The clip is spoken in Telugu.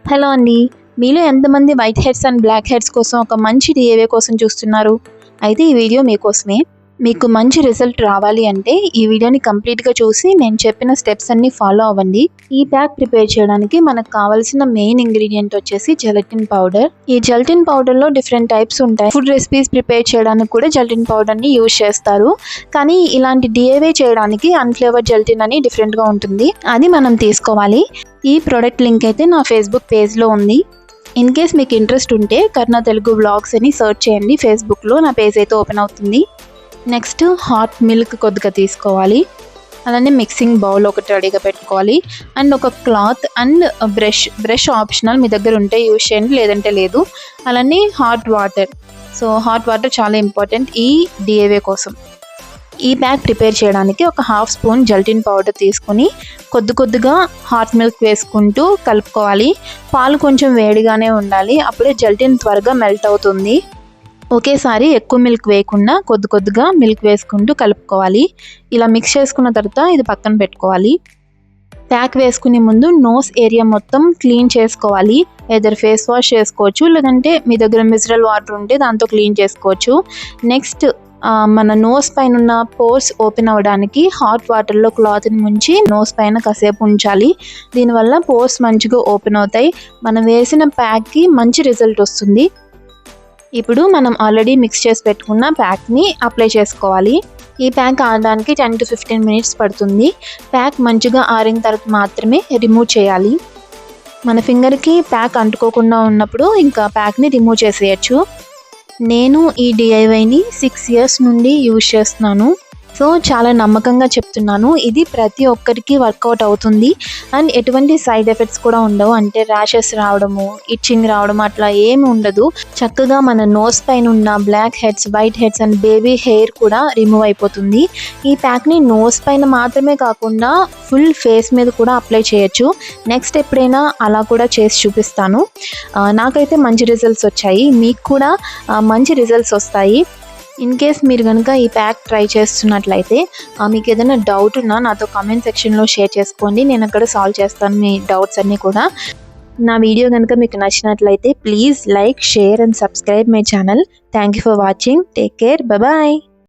హలో అండి. మీలో ఎంతమంది white heads and black heads కోసం ఒక మంచి డీఏవే కోసం చూస్తున్నారు? అయితే ఈ వీడియో మీకోసమే. మీకు మంచి రిజల్ట్ రావాలి అంటే ఈ వీడియోని కంప్లీట్‌గా చూసి నేను చెప్పిన స్టెప్స్ అన్నీ ఫాలో అవ్వండి. ఈ ప్యాక్ ప్రిపేర్ చేయడానికి మనకు కావాల్సిన మెయిన్ ఇంగ్రీడియంట్ వచ్చేసి జెలటిన్ పౌడర్. ఈ జెలటిన్ పౌడర్‌లో డిఫరెంట్ టైప్స్ ఉంటాయి. ఫుడ్ రెసిపీస్ ప్రిపేర్ చేయడానికి కూడా జెలటిన్ పౌడర్‌ని యూజ్ చేస్తారు. కానీ ఇలాంటి డీఏవే చేయడానికి అన్‌ఫ్లేవర్డ్ జెలటిన్ అని డిఫరెంట్‌గా ఉంటుంది. అది మనం తీసుకోవాలి. ఈ ప్రోడక్ట్ లింక్ అయితే నా ఫేస్బుక్ పేజ్లో ఉంది. ఇన్ కేస్ మీకు ఇంట్రెస్ట్ ఉంటే కర్ణ తెలుగు వ్లాగ్స్ అని సెర్చ్ చేయండి. ఫేస్బుక్లో నా పేజ్ అయితే ఓపెన్ అవుతుంది. నెక్స్ట్ హాట్ మిల్క్ కొద్దిగా తీసుకోవాలి. అలానే మిక్సింగ్ బౌల్ ఒకటి రెడీగా పెట్టుకోవాలి. అండ్ ఒక క్లాత్ అండ్ బ్రష్ ఆప్షనల్, మీ దగ్గర ఉంటే యూజ్ చేయండి, లేదంటే లేదు. అలానే hot water. So hot water చాలా ఇంపార్టెంట్ ఈ డిఏవే కోసం. ఈ ప్యాక్ ప్రిపేర్ చేయడానికి ఒక హాఫ్ స్పూన్ జెలటిన్ పౌడర్ తీసుకుని కొద్దిగా హాట్ మిల్క్ వేసుకుంటూ కలుపుకోవాలి. పాలు కొంచెం వేడిగానే ఉండాలి, అప్పుడే జెలటిన్ త్వరగా మెల్ట్ అవుతుంది. ఒకేసారి ఎక్కువ మిల్క్ వేయకుండా కొద్దిగా మిల్క్ వేసుకుంటూ కలుపుకోవాలి. ఇలా మిక్స్ చేసుకున్న తర్వాత ఇది పక్కన పెట్టుకోవాలి. ప్యాక్ వేసుకునే ముందు నోస్ ఏరియా మొత్తం క్లీన్ చేసుకోవాలి. ఏదర్ ఫేస్ వాష్ చేసుకోవచ్చు, లేదంటే మీ దగ్గర మినరల్ వాటర్ ఉంటే దాంతో క్లీన్ చేసుకోవచ్చు. నెక్స్ట్ మన నోస్ పైన ఉన్న పోర్స్ ఓపెన్ అవ్వడానికి హాట్ వాటర్లో క్లాత్ని ముంచి నోస్ పైన కాసేపు ఉంచాలి. దీనివల్ల పోర్స్ మంచిగా ఓపెన్ అవుతాయి. మనం వేసిన ప్యాక్కి మంచి రిజల్ట్ వస్తుంది. ఇప్పుడు మనం ఆల్రెడీ మిక్స్ చేసి పెట్టుకున్న ప్యాక్ని అప్లై చేసుకోవాలి. ఈ ప్యాక్ ఆడడానికి 10 to 15 minutes పడుతుంది. ప్యాక్ మంచిగా ఆరిన తర్వాత మాత్రమే రిమూవ్ చేయాలి. మన ఫింగర్కి ప్యాక్ అంటుకోకుండా ఉన్నప్పుడు ఇంకా ప్యాక్ని రిమూవ్ చేసేయచ్చు. నేను ఈ డిఐవైని 6 years నుండి యూజ్ చేస్తున్నాను. సో చాలా నమ్మకంగా చెప్తున్నాను. ఇది ప్రతి ఒక్కరికి వర్కౌట్ అవుతుంది అండ్ ఎటువంటి సైడ్ ఎఫెక్ట్స్ కూడా ఉండవు. అంటే ర్యాషెస్ రావడము, ఇచ్చింగ్ రావడం అట్లా ఏమి ఉండదు. చక్కగా మన నోస్ పైన ఉన్న black heads, white heads and baby hair కూడా రిమూవ్ అయిపోతుంది. ఈ ప్యాక్ని నోస్ పైన మాత్రమే కాకుండా ఫుల్ ఫేస్ మీద కూడా అప్లై చేయొచ్చు. నెక్స్ట్ ఎప్పుడైనా అలా కూడా చేసి చూపిస్తాను. నాకైతే మంచి రిజల్ట్స్ వచ్చాయి, మీకు కూడా మంచి రిజల్ట్స్ వస్తాయి. ఇన్ కేస్ మీరు కనుక ఈ ప్యాక్ ట్రై చేస్తున్నట్లయితే మీకు ఏదైనా డౌట్ ఉన్నా నాతో కామెంట్ సెక్షన్లో షేర్ చేసుకోండి. నేను అక్కడ సాల్వ్ చేస్తాను మీ డౌట్స్ అన్నీ కూడా. నా వీడియో కనుక మీకు నచ్చినట్లయితే please like, share and subscribe my channel. Thank you for watching. Take care. Bye.